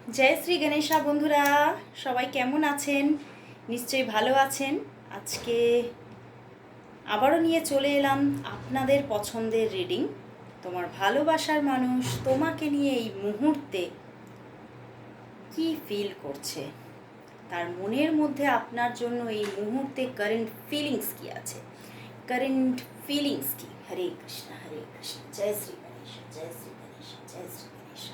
জয় শ্রী গণেশা বন্ধুরা, সবাই কেমন আছেন? নিশ্চয়ই ভালো আছেন। আজকে আবারও নিয়ে চলে এলাম আপনাদের পছন্দের রিডিং। তোমার ভালোবাসার মানুষ তোমাকে নিয়ে এই মুহূর্তে কি ফিল করছে, তার মনের মধ্যে আপনার জন্য এই মুহূর্তে কারেন্ট ফিলিংস কি আছে, কারেন্ট ফিলিংস কি। হরে কৃষ্ণ হরে কৃষ্ণ, জয় শ্রী গণেশ, জয় শ্রী গণেশ, জয় শ্রী গণেশ।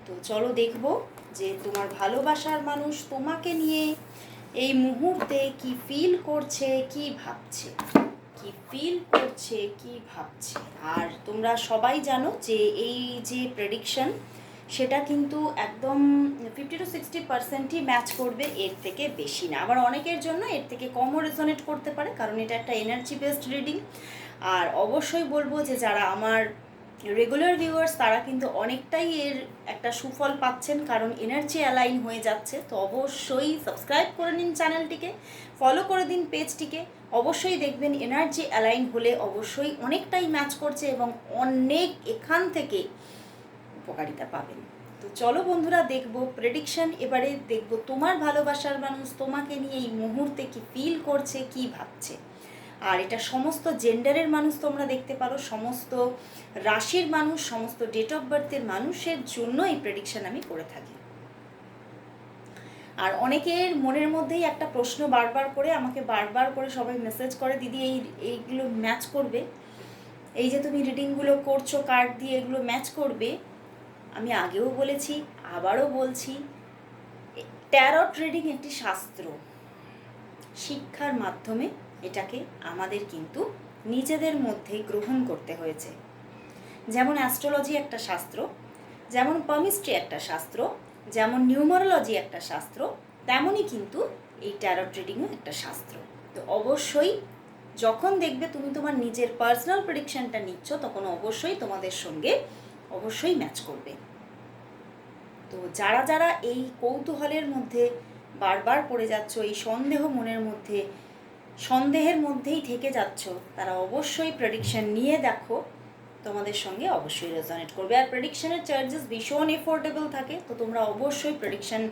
তো চলো দেখবো যে তোমার ভালোবাসার মানুষ তোমাকে নিয়ে এই মুহূর্তে কি ফিল করছে, কি ভাবছে, কি ফিল করছে, কি ভাবছে। আর তোমরা সবাই জানো যে এই যে প্রেডিকশন, সেটা কিন্তু একদম 50-60%ই ম্যাচ করবে, এর থেকে বেশি না। আবার অনেকের জন্য এর থেকে কমও রেজোনেট করতে পারে, কারণ এটা একটা এনার্জি বেসড রিডিং। আর অবশ্যই বলবো যে যারা আমার রেগুলার ভিউয়ার্স তারা কিন্তু অনেকটাই এর একটা সুফল পাচ্ছেন, কারণ এনার্জি অ্যালাইন হয়ে যাচ্ছে। তো অবশ্যই সাবস্ক্রাইব করে নিন চ্যানেলটিকে, ফলো করে দিন পেজটিকে। অবশ্যই দেখবেন এনার্জি অ্যালাইন হলে অবশ্যই অনেকটাই ম্যাচ করছে এবং অনেক এখান থেকে উপকারিতা পাবেন। তো চলো বন্ধুরা দেখবো প্রেডিকশন। এবারে দেখবো তোমার ভালোবাসার মানুষ তোমাকে নিয়ে এই মুহূর্তে কি ফিল করছে, কি ভাবছে। আর এটা সমস্ত জেন্ডারের মানুষ তোমরা দেখতে পারো, সমস্ত রাশির মানুষ, সমস্ত ডেট অফ বার্থের মানুষের জন্য এই প্রেডিকশন আমি করে থাকি। আর অনেকের মনের মধ্যেই একটা প্রশ্ন বারবার করে আমাকে বারবার করে সবাই মেসেজ করে, দিদি এইগুলো ম্যাচ করবে, এই যে তুমি রিডিংগুলো করছো কার্ড দিয়ে, এগুলো ম্যাচ করবে? আমি আগেও বলেছি, আবারও বলছি, ট্যারট রিডিং একটি শাস্ত্র, শিক্ষার মাধ্যমে এটাকে আমাদের কিন্তু নিজেদের মধ্যে গ্রহণ করতে হয়েছে। যেমন অ্যাস্ট্রোলজি একটা শাস্ত্র, যেমন পামিস্ট্রি একটা শাস্ত্র, যেমন নিউমারোলজি একটা শাস্ত্র, তেমনই কিন্তু এই ট্যারট রিডিংও একটা শাস্ত্র। তো অবশ্যই যখন দেখবে তুমি তোমার নিজের পার্সোনাল প্রেডিকশনটা নিচ্ছ, তখন অবশ্যই তোমাদের সঙ্গে অবশ্যই ম্যাচ করবে। তো যারা যারা এই কৌতূহলের মধ্যে বারবার পড়ে যাচ্ছ, এই সন্দেহ মনের মধ্যে, সন্দেহের মধ্যেই থেকে যাচ্ছ, তারা অবশ্যই প্রেডিকশন নিয়ে দেখো, তোমাদের সঙ্গে অবশ্যই রেজোনেট করবে। আর প্রেডিকশনের চার্জেস ভীষণ এফোর্ডেবল থাকে, তো তোমরা অবশ্যই প্রেডিকশন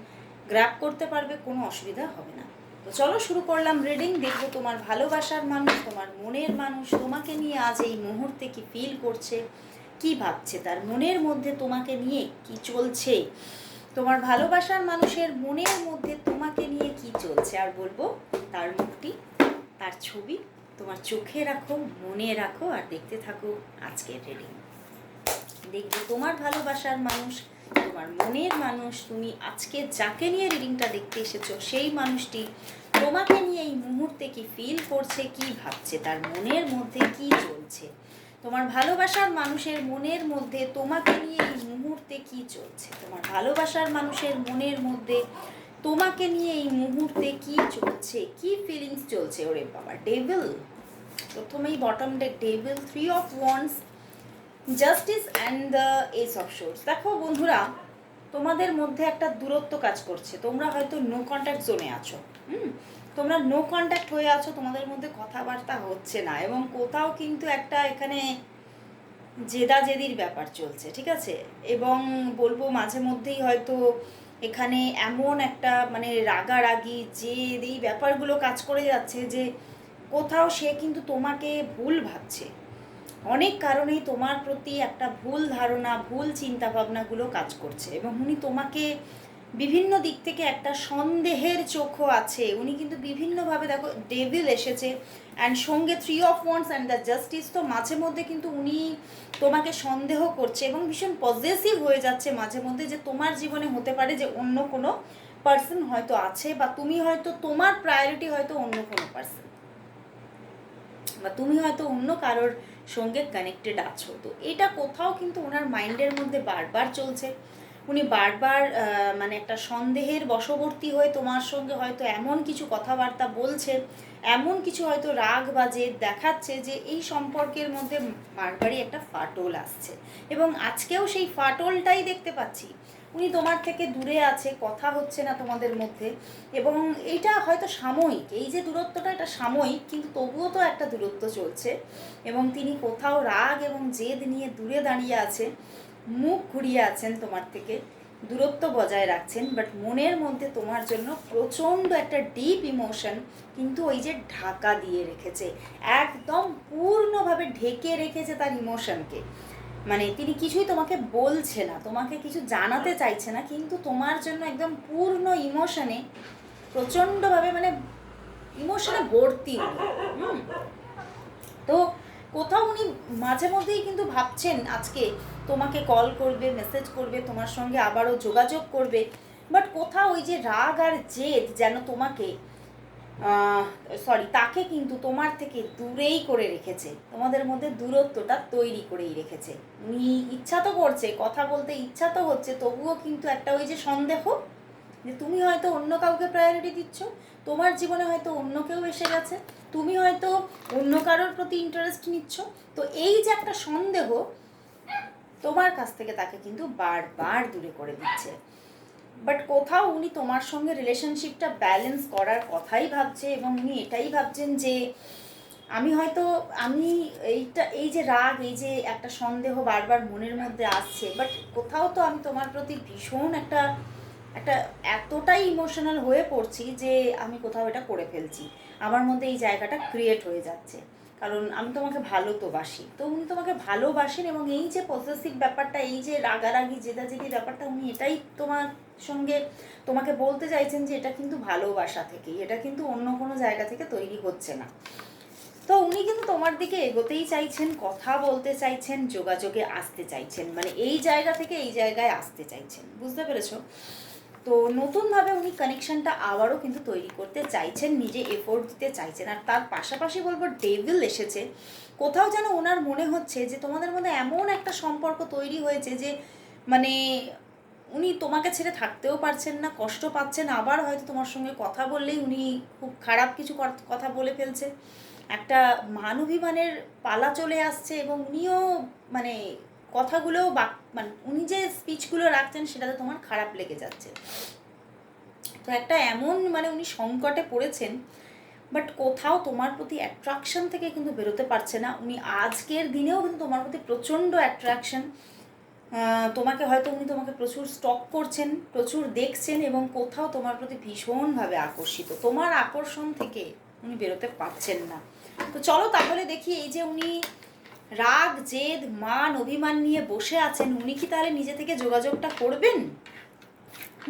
গ্র্যাব করতে পারবে, কোনো অসুবিধা হবে না। তো চলো শুরু করলাম রিডিং। দেখবো তোমার ভালোবাসার মানুষ, তোমার মনের মানুষ তোমাকে নিয়ে আজ এই মুহূর্তে কি ফিল করছে, কি ভাবছে, তার মনের মধ্যে তোমাকে নিয়ে কি চলছে। তোমার ভালোবাসার মানুষের মনের মধ্যে তোমাকে নিয়ে কি চলছে, আর বলবো তার মুখটি, তার ছবি তোমার চোখে রাখো, মনে রাখো, আর দেখতে থাকো আজকের রিডিং। দেখবে তোমার ভালোবাসার মানুষ, তোমার মনের মানুষ, তুমি আজকে যাকে নিয়ে রিডিংটা দেখতে এসেছো, সেই মানুষটি তোমাকে নিয়ে এই মুহূর্তে কি ফিল করছে, কি ভাবছে, তার মনের মধ্যে কি চলছে। তোমার ভালোবাসার মানুষের মনের মধ্যে তোমাকে নিয়ে এই মুহূর্তে কি চলছে, তোমার ভালোবাসার মানুষের মনের মধ্যে তোমাকে নিয়ে এই মুহূর্তে কি চলছে, কি ফিলিংস চলছে। ওরে বাবা, ডেভিল, প্রথমেই bottom day devil, 3 of wands, justice and the S of swords. দেখো বন্ধুরা, তোমাদের মধ্যে একটা দূরত্ব কাজ করছে, তোমরা হয়তো নো কন্ট্যাক্ট জোনে আছো। তোমরা নো কন্ট্যাক্ট হয়ে আছো, তোমাদের মধ্যে কথাবার্তা হচ্ছে না, এবং কোথাও কিন্তু একটা এখানে জেদাজেদির ব্যাপার চলছে, ঠিক আছে। এবং বলবো মাঝে মধ্যেই হয়তো এখানে এমন একটা মানে রাগারাগি যে এই ব্যাপারগুলো কাজ করে যাচ্ছে, যে কোথাও সে কিন্তু তোমাকে ভুল ভাবছে। অনেক কারণেই তোমার প্রতি একটা ভুল ধারণা, ভুল চিন্তাভাবনাগুলো কাজ করছে, এবং উনি তোমাকে বিভিন্ন দিক থেকে একটা সন্দেহের চোখও আছে। উনি কিন্তু বিভিন্নভাবে, দেখো ডেভিল এসেছে অ্যান্ড সঙ্গে 3 of wands and the justice, তো মাঝে মধ্যে কিন্তু উনি তোমাকে সন্দেহ করছে এবং ভীষণ পজেসিভ হয়ে যাচ্ছে মাঝে মধ্যে, যে তোমার জীবনে হতে পারে যে অন্য কোনো পার্সন হয়তো আছে, বা তুমি হয়তো তোমার প্রায়োরিটি হয়তো অন্য কোনো পার্সন, বা তুমি হয়তো অন্য কারোর সঙ্গে কানেক্টেড আছো। তো এটা কোথাও কিন্তু ওনার মাইন্ডের মধ্যে বারবার চলছে। উনি বারবার মানে একটা সন্দেহের বশবর্তী হয়ে তোমার সঙ্গে হয়তো এমন কিছু কথাবার্তা বলছে, এমন কিছু হয়তো রাগ বা জেদ দেখাচ্ছে, যে এই সম্পর্কের মধ্যে বারবারই একটা ফাটল আসছে, এবং আজকেও সেই ফাটলটাই দেখতে পাচ্ছি। উনি তোমার থেকে দূরে আছে, কথা হচ্ছে না তোমাদের মধ্যে, এবং এইটা হয়তো সাময়িক, এই যে দূরত্বটা এটা সাময়িক, কিন্তু তবুও তো একটা দূরত্ব চলছে, এবং তিনি কোথাও রাগ এবং জেদ নিয়ে দূরে দাঁড়িয়ে আছে, মুখ ঘুরিয়ে আছেন তোমার থেকে, দূরত্ব বজায় রাখছেন, বাট মনের মধ্যে তোমার জন্য প্রচণ্ড একটা ডিপ ইমোশন কিন্তু ওই যে ঢাকা দিয়ে রেখেছে, একদম পূর্ণভাবে ঢেকে রেখেছে তার ইমোশনকে। মানে তিনি কিছুই তোমাকে বলছে না, তোমাকে কিছু জানাতে চাইছে না, কিন্তু তোমার জন্য একদম পূর্ণ ইমোশনে, প্রচণ্ডভাবে মানে ইমোশনে ভর্তি উনি। তো কোথাও উনি মাঝে মধ্যেই কিন্তু ভাবছেন আজকে তোমাকে কল করবে, মেসেজ করবে, তোমার সঙ্গে আবারও যোগাযোগ করবে, বাট কোথাও ওই যে রাগ আর জেদ যেন তোমাকে তাকে কিন্তু তোমার থেকে দূরেই করে রেখেছে, তোমাদের মধ্যে দূরত্বটা তৈরি করেই রেখেছে। উনি ইচ্ছা তো করছে, কথা বলতে ইচ্ছা তো হচ্ছে, তবুও কিন্তু একটা ওই যে সন্দেহ যে তুমি হয়তো অন্য কাউকে প্রায়োরিটি দিচ্ছ, তোমার জীবনে হয়তো অন্য কেউ এসে গেছে, তুমি হয়তো অন্য কারোর প্রতি ইন্টারেস্ট নিচ্ছ। তো এই যে একটা সন্দেহ তোমার কাছ থেকে তাকে কিন্তু বারবার দূরে করে দিচ্ছে। বাট কোথাও উনি তোমার সঙ্গে রিলেশনশিপটা ব্যালেন্স করার কথাই ভাবছে, এবং উনি এটাই ভাবছেন যে আমি এই যে রাগ, এই যে একটা সন্দেহ বারবার মনের মধ্যে আসছে, বাট কোথাও তো আমি তোমার প্রতি ভীষণ একটা একটা এতটাই ইমোশনাল হয়ে পড়ছি যে আমি কোথাও এটা করে ফেলছি, আমার মধ্যে এই জায়গাটা ক্রিয়েট হয়ে যাচ্ছে, কারণ আমি তোমাকে ভালো তো বাসি। তো উনি তোমাকে ভালোবাসেন, এবং এই যে পসেসিভ ব্যাপারটা, এই যে রাগারাগি জেদাজেদি ব্যাপারটা, উনি এটাই তোমার সঙ্গে তোমাকে বলতে চাইছেন যে এটা কিন্তু ভালোবাসা থেকেই, এটা কিন্তু অন্য কোনো জায়গা থেকে তৈরি হচ্ছে না। তো উনি কিন্তু তোমার দিকে এগোতেই চাইছেন, কথা বলতে চাইছেন, যোগাযোগে আসতে চাইছেন, মানে এই জায়গা থেকে এই জায়গায় আসতে চাইছেন, বুঝতে পেরেছো? তো নতুনভাবে উনি কানেকশনটা আবারও কিন্তু তৈরি করতে চাইছেন, নিজে এফোর্ট দিতে চাইছেন। আর তার পাশাপাশি বলবো ডেভিল এসেছে, কোথাও যেন ওনার মনে হচ্ছে যে তোমাদের মধ্যে এমন একটা সম্পর্ক তৈরি হয়েছে যে মানে উনি তোমাকে ছেড়ে থাকতেও পারছেন না, কষ্ট পাচ্ছেন, আবার হয়তো তোমার সঙ্গে কথা বললেই উনি খুব খারাপ কিছু কথা বলে ফেলছে, একটা মানবিমানের পালা চলে আসছে, এবং উনিও মানে কথাগুলোও মানে উনি যে স্পিচগুলো রাখছেন সেটাতে তোমার খারাপ লেগে যাচ্ছে। তো একটা এমন মানে উনি সংকটে পড়েছেন, বাট কোথাও তোমার প্রতি অ্যাট্রাকশন থেকে কিন্তু বেরোতে পারছে না। উনি আজকের দিনেও কিন্তু তোমার প্রতি প্রচণ্ড অ্যাট্রাকশন, উনি তোমাকে প্রচুর স্টক করছেন, প্রচুর দেখছেন, এবং কোথাও তোমার প্রতি ভীষণভাবে আকর্ষিত, তোমার আকর্ষণ থেকে উনি বেরোতে পারছেন না। তো চলো তাহলে দেখি, এই যে উনি রাগ জেদ মান অভিমান নিয়ে বসে আছেন, উনি কি তাহলে নিজে থেকে যোগাযোগটা করবেন?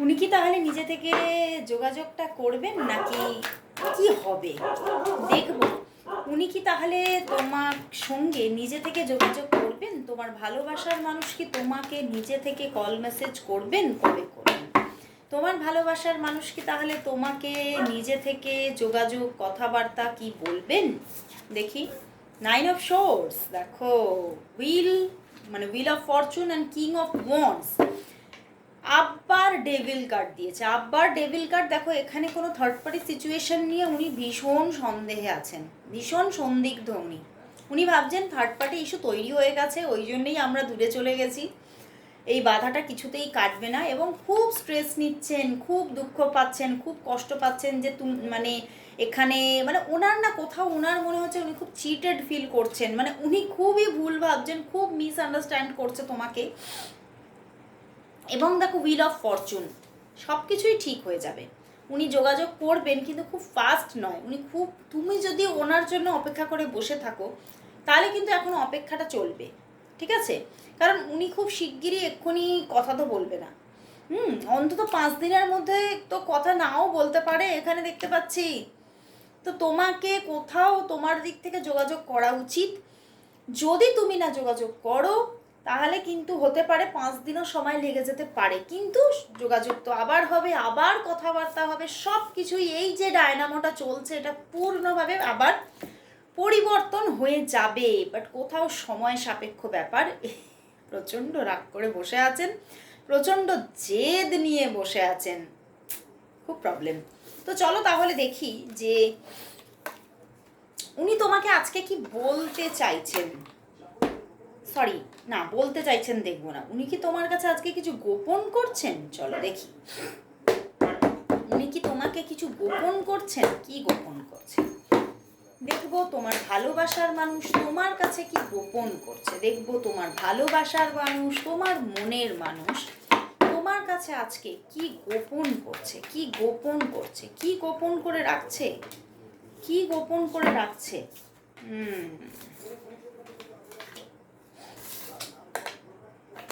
উনি কি তাহলে নিজে থেকে যোগাযোগটা করবেন, নাকি কি হবে দেখবো। উনি কি তাহলে তোমার সঙ্গে নিজে থেকে যোগাযোগ করবেন? তোমার ভালোবাসার মানুষ কি তোমাকে নিজে থেকে কল মেসেজ করবেন? কবে করবেন? তোমার ভালোবাসার মানুষ কি তাহলে তোমাকে নিজে থেকে যোগাযোগ কথাবার্তা কি বলবেন? দেখি 9 অফ সোর্স, দেখো wheel of Fortune and king of wands, আবার ডেভিল কার্ড দিয়েছে, আবার ডেভিল কার্ড। দেখো এখানে কোনো থার্ড পার্টি সিচুয়েশন নিয়ে উনি ভীষণ সন্দেহে আছেন, ভীষণ সন্দিগ্ধ। উনি ভাবছেন থার্ড পার্টি ইস্যু তৈরি হয়ে গেছে, ওই জন্যই আমরা দূরে চলে গেছি, এই বাধাটা কিছুতেই কাটবে না, এবং খুব স্ট্রেস নিচ্ছেন, খুব দুঃখ পাচ্ছেন, খুব কষ্ট পাচ্ছেন যে মানে এখানে মানে ওনার না কোথাও ওনার মনে হচ্ছে উনি খুব চিটেড ফিল করছেন, মানে উনি খুবই ভুল ভাবছেন, খুব মিসআন্ডারস্ট্যান্ড করছে তোমাকে। এবং দেখো হুইল অফ ফরচুন, সব কিছুই ঠিক হয়ে যাবে, উনি যোগাযোগ করবেন, কিন্তু খুব ফাস্ট নয়, তুমি যদি ওনার জন্য অপেক্ষা করে বসে থাকো তাহলে কিন্তু এখন অপেক্ষাটা চলবে, ঠিক আছে? কারণ উনি খুব শিগগিরই এক্ষুনি কথা তো বলবে না, অন্তত 5 দিনের মধ্যে তো কথা নাও বলতে পারে, এখানে দেখতে পাচ্ছি। তো তোমাকে কোথাও তোমার দিক থেকে যোগাযোগ করা উচিত, যদি তুমি না যোগাযোগ করো তাহলে কিন্তু হতে পারে 5 দিনও সময় লেগে যেতে পারে, কিন্তু যোগাযোগ তো আবার হবে, আবার কথাবার্তা হবে, সব কিছুই এই যে ডায়নামোটা চলছে এটা পূর্ণভাবে আবার পরিবর্তন হয়ে যাবে, বাট কোথাও সময় সাপেক্ষ ব্যাপার। প্রচণ্ড রাগ করে বসে আছেন, প্রচণ্ড জেদ নিয়ে বসে আছেন, খুব প্রবলেম। তো চলো তাহলে দেখি যে উনি তোমাকে আজকে কি বলতে চাইছেন, বলতে চাইছেন দেখবো না, উনি কি তোমার কাছে আজকে কিছু গোপন করছেন? চলো দেখি উনি কি তোমাকে কিছু গোপন করছেন, কি গোপন করছেন দেখবো। তোমার ভালোবাসার মানুষ তোমার কাছে কি গোপন করছে দেখবো, তোমার ভালোবাসার মানুষ, তোমার মনের মানুষ তোমার কাছে আজকে কি গোপন করছে, কি গোপন করছে, কি গোপন করে রাখছে, কি গোপন করে রাখছে।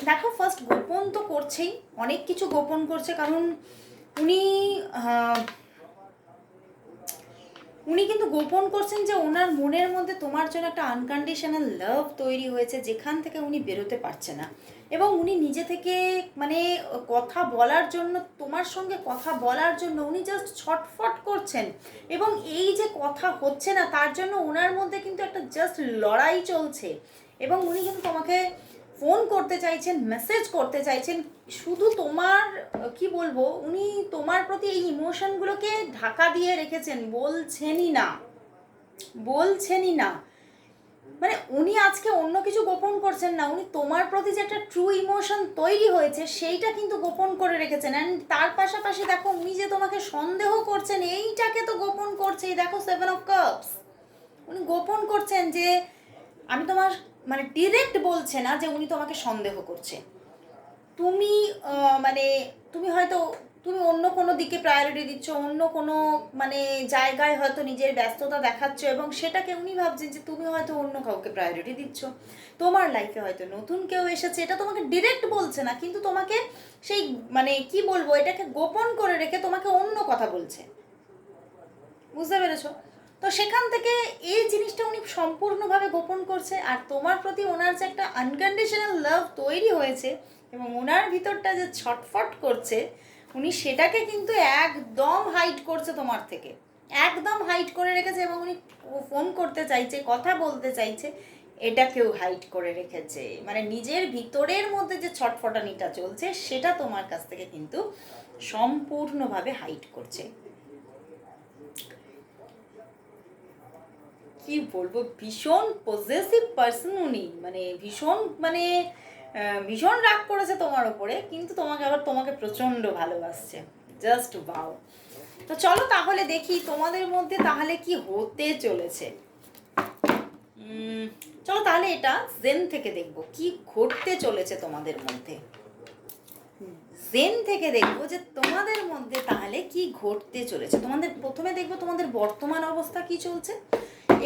দেখো ফার্স্ট গোপন তো করছেই, অনেক কিছু গোপন করছে, কারণ উনি উনি কিন্তু গোপন করছেন যে ওনার মনের মধ্যে তোমার জন্য একটা আনকন্ডিশনাল লাভ তৈরি হয়েছে, যেখান থেকে উনি বেরোতে পারছে না। এবং উনি নিজে থেকে মানে কথা বলার জন্য, তোমার সঙ্গে কথা বলার জন্য উনি জাস্ট ছটফট করছেন। এবং এই যে কথা হচ্ছে না তার জন্য ওনার মধ্যে কিন্তু একটা জাস্ট লড়াই চলছে। এবং উনি কিন্তু তোমাকে ফোন করতে চাইছেন, মেসেজ করতে চাইছেন, শুধু তোমার কি বলবো, উনি তোমার প্রতি এই ইমোশনগুলোকে ঢাকা দিয়ে রেখেছেন, বলছেনই না, বলছেনই না। মানে উনি আজকে অন্য কিছু গোপন করছেন না, উনি তোমার প্রতি যে একটা ট্রু ইমোশন তৈরি হয়েছে সেইটা কিন্তু গোপন করে রেখেছেন। অ্যান্ড তার পাশাপাশি দেখো উনি যে তোমাকে সন্দেহ করছেন এইটাকে তো গোপন করছেই। দেখো 7 অফ কাপস, উনি গোপন করছেন যে আমি তোমার মানে ডিরেক্ট বলছে না যে উনি তোমাকে সন্দেহ করছে। তুমি মানে তুমি হয়তো তুমি অন্য কোনো দিকে প্রায়োরিটি দিচ্ছ, অন্য কোনো মানে জায়গায় হয়তো নিজের ব্যস্ততা দেখাচ্ছ, এবং সেটাকে উনি ভাবছেন যে তুমি হয়তো অন্য কাউকে প্রায়োরিটি দিচ্ছ। তোমার লাইফে হয়তো নতুন কেউ এসেছে, এটা তোমাকে ডিরেক্ট বলছে না, কিন্তু তোমাকে সেই মানে কি বলবো, এটাকে গোপন করে রেখে তোমাকে অন্য কথা বলছে। বুঝতে পেরেছো? তো সেখান থেকে এই জিনিসটা উনি সম্পূর্ণভাবে গোপন করছে। আর তোমার প্রতি ওনার যে একটা আনকন্ডিশনাল লাভ তৈরি হয়েছে এবং ওনার ভিতরটা যে ছটফট করছে, উনি সেটাকে কিন্তু একদম হাইড করছে তোমার থেকে, একদম হাইড করে রেখেছে। এবং উনি ফোন করতে চাইছে, কথা বলতে চাইছে, এটাকেও হাইড করে রেখেছে। মানে নিজের ভিতরের মধ্যে যে ছটফটানিটা চলছে সেটা তোমার কাছ থেকে কিন্তু সম্পূর্ণভাবে হাইড করছে। কি বলবো, ভীষণ পজেসিভ পার্সন উনি, মানে ভীষণ রাগ করেছে তোমার ওপরে, কিন্তু তোমাকে আবার তোমাকে প্রচণ্ড ভালোবাসছে। জাস্ট বাও। তো চলো তাহলে দেখি তোমাদের মধ্যে তাহলে কি হতে চলেছে। চলো তাহলে এটা জেন থেকে দেখবো কি ঘটতে চলেছে তোমাদের মধ্যে। জেন থেকে দেখবো যে তোমাদের মধ্যে তাহলে কি ঘটতে চলেছে। তোমাদের প্রথমে দেখবো তোমাদের বর্তমান অবস্থা কি চলছে,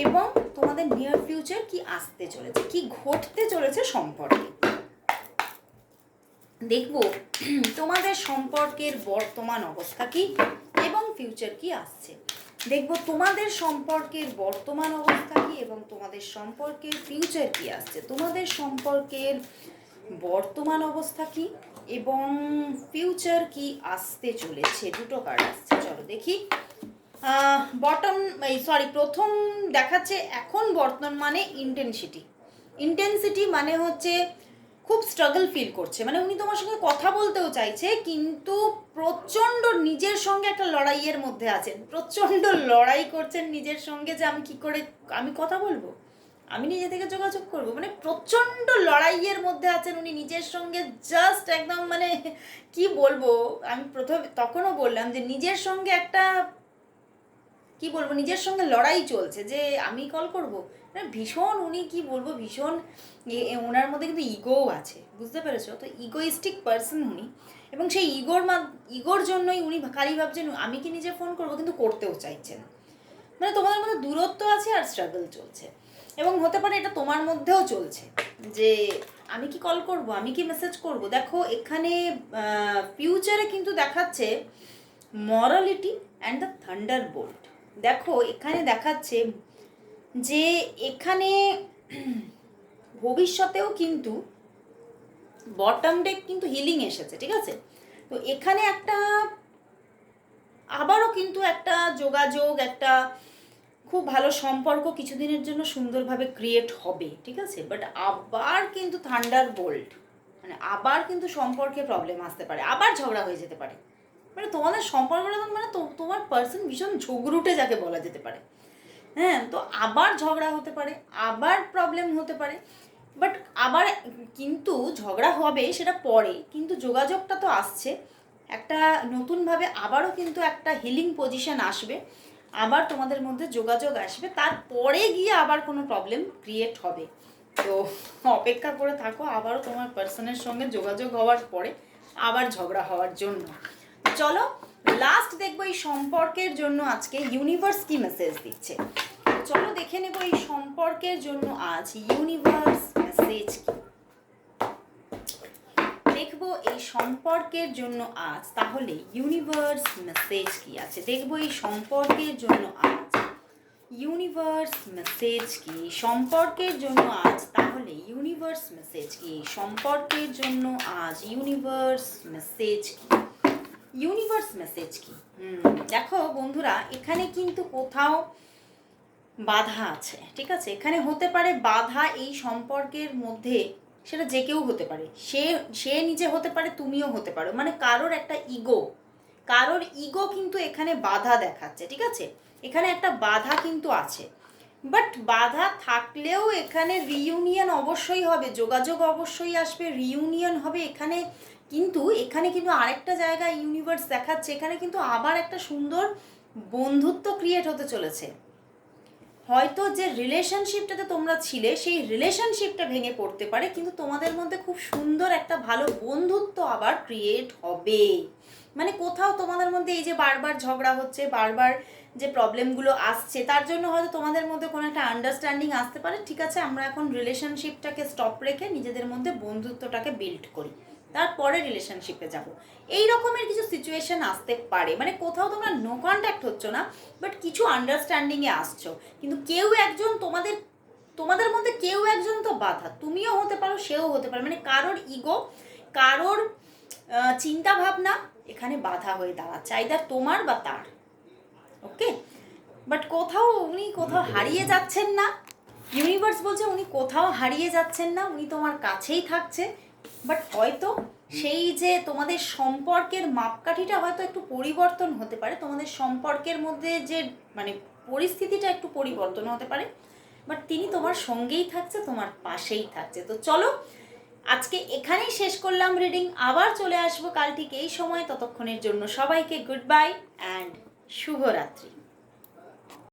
এবং তোমাদের নিয়ার ফিউচার কি আসতে চলেছে, কি ঘটতে চলেছে সম্পর্কে। দেখবো তোমাদের সম্পর্কের বর্তমান অবস্থা কি এবং ফিউচার কি আসছে। দেখবো তোমাদের সম্পর্কের বর্তমান অবস্থা কি এবং তোমাদের সম্পর্কের ফিউচার কি আসছে। তোমাদের সম্পর্কের বর্তমান অবস্থা কি এবং ফিউচার কি আসতে চলেছে। দুটো কার্ড আসছে, চলো দেখি। প্রথম দেখাচ্ছে এখন বর্তমানে ইন্টেন্সিটি মানে হচ্ছে খুব স্ট্রাগল ফিল করছে। মানে উনি তোমার সঙ্গে কথা বলতেও চাইছে, কিন্তু প্রচণ্ড নিজের সঙ্গে একটা লড়াইয়ের মধ্যে আছেন, প্রচণ্ড লড়াই করছেন নিজের সঙ্গে যে আমি কি করে আমি কথা বলবো, আমি নিজে থেকে যোগাযোগ করবো। মানে প্রচণ্ড লড়াইয়ের মধ্যে আছেন উনি নিজের সঙ্গে। জাস্ট একদম মানে কি বলবো, আমি তখনও বললাম যে নিজের সঙ্গে একটা কি বলবো, নিজের সঙ্গে লড়াই চলছে যে আমি কল করব। ভীষণ উনি কি বলবো, ভীষণ ওনার মধ্যে কিন্তু ইগোও আছে, বুঝতে পেরেছো? তো ইগোইস্টিক পার্সন উনি, এবং সেই ইগোর জন্যই উনি খালি ভাবছেন আমি কি নিজে ফোন করবো, কিন্তু করতেও চাইছেন। মানে তোমাদের মধ্যে দূরত্ব আছে আর স্ট্রাগল চলছে। এবং হতে পারে এটা তোমার মধ্যেও চলছে যে আমি কি কল করব, আমি কি মেসেজ করব। দেখো এখানে ফিউচারে কিন্তু দেখাচ্ছে morality and the thunderbolt. দেখো এখানে দেখাচ্ছে যে এখানে ভবিষ্যতেও কিন্তু বটম ডেক কিন্তু হিলিং এসেছে, ঠিক আছে? তো এখানে একটা আবারও কিন্তু একটা যোগাযোগ, একটা খুব ভালো সম্পর্ক কিছুদিনের জন্য সুন্দরভাবে ক্রিয়েট হবে, ঠিক আছে? বাট আবার কিন্তু থান্ডার বোল্ট, মানে আবার কিন্তু সম্পর্কে প্রবলেম আসতে পারে, আবার ঝগড়া হয়ে যেতে পারে। মানে তোমাদের সম্পর্কটা মানে তোমার পার্সন ভীষণ ঝগড়ুটে যাকে বলা যেতে পারে। হ্যাঁ, তো আবার ঝগড়া হতে পারে, আবার প্রবলেম হতে পারে। বাট আবার কিন্তু ঝগড়া হবে সেটা পরে, কিন্তু যোগাযোগটা তো আসছে একটা নতুনভাবে, আবারও কিন্তু একটা হিলিং পজিশন আসবে, আবার তোমাদের মধ্যে যোগাযোগ আসবে, তারপরে গিয়ে আবার কোনো প্রবলেম ক্রিয়েট হবে। তো অপেক্ষা করে থাকো, আবারও তোমার পার্সনের সঙ্গে যোগাযোগ হওয়ার পরে আবার ঝগড়া হওয়ার জন্য। চলো লাস্ট দেখবো এই সম্পর্কের জন্য আজকে ইউনিভার্স কি মেসেজ দিচ্ছে। চলো দেখে নেবো এই সম্পর্কের জন্য আজ ইউনিভার্স মেসেজ কি। দেখবো এই সম্পর্কের জন্য আজ তাহলে ইউনিভার্স মেসেজ কি আছে। দেখবো এই সম্পর্কের জন্য আজ ইউনিভার্স মেসেজ কি। সম্পর্কের জন্য আজ তাহলে ইউনিভার্স মেসেজ কি। সম্পর্কের জন্য আজ ইউনিভার্স মেসেজ কি। ইউনিভার্স মেসেজ কি। দেখো বন্ধুরা, এখানে কিন্তু কোথাও বাধা আছে, ঠিক আছে। এখানে হতে পারে বাধা এই সম্পর্কের মধ্যে, সেটা যে কেউ হতে পারে, সে নিজে হতে পারে, তুমিও হতে পারো, মানে কারোর ইগো কিন্তু এখানে বাধা দেখাচ্ছে, ঠিক আছে। এখানে একটা বাধা কিন্তু আছে, বাট বাধা থাকলেও এখানে রিইউনিয়ন অবশ্যই হবে, যোগাযোগ অবশ্যই আসবে, রিইউনিয়ন হবে এখানে। কিন্তু আরেকটা জায়গায় ইউনিভার্স দেখাচ্ছে, এখানে কিন্তু আবার একটা সুন্দর বন্ধুত্ব ক্রিয়েট হতে চলেছে। হয়তো যে রিলেশনশিপটাতে তোমরা ছিলে সেই রিলেশনশিপটা ভেঙে পড়তে পারে, কিন্তু তোমাদের মধ্যে খুব সুন্দর একটা ভালো বন্ধুত্ব আবার ক্রিয়েট হবে। মানে কোথাও তোমাদের মধ্যে এই যে বারবার ঝগড়া হচ্ছে, বারবার যে প্রবলেমগুলো আসছে, তার জন্য হয়তো তোমাদের মধ্যে কোনো একটা আন্ডারস্ট্যান্ডিং আসতে পারে, ঠিক আছে আমরা এখন রিলেশনশিপটাকে স্টপ রেখে নিজেদের মধ্যে বন্ধুত্বটাকে বিল্ড করি, তারপরে রিলেশনশিপে যাব। এই রকমের কিছু সিচুয়েশন আসতে পারে। মানে কোথাও তোমরা নো কন্ট্যাক্ট হচ্ছ না, বাট কিছু আন্ডারস্ট্যান্ডিংয়ে আসছো, কিন্তু কেউ একজন তোমাদের মধ্যে কেউ একজন তো বাধা, তুমিও হতে পারো, সেও হতে পারে। মানে কারোর ইগো, কারোর চিন্তা ভাবনা এখানে বাধা হয়ে দাঁড়াচ্ছে, আইদার তোমার বা তার। ওকে, বাট উনি কোথাও হারিয়ে যাচ্ছেন না। ইউনিভার্স বলছে উনি কোথাও হারিয়ে যাচ্ছেন না, উনি তোমার কাছেই থাকছে। বাট হয়তো সেই যে তোমাদের সম্পর্কের মাপকাঠিটা হয়তো একটু পরিবর্তন হতে পারে, তোমাদের সম্পর্কের মধ্যে যে মানে পরিস্থিতিটা একটু পরিবর্তন হতে পারে, বাট তিনি তোমার সঙ্গেই থাকছে, তোমার পাশেই থাকছে। তো চলো আজকে এখানেই শেষ করলাম রিডিং, আবার চলে আসবো কাল ঠিক এই সময়। ততক্ষণের জন্য সবাইকে গুড বাই অ্যান্ড শুভরাত্রি।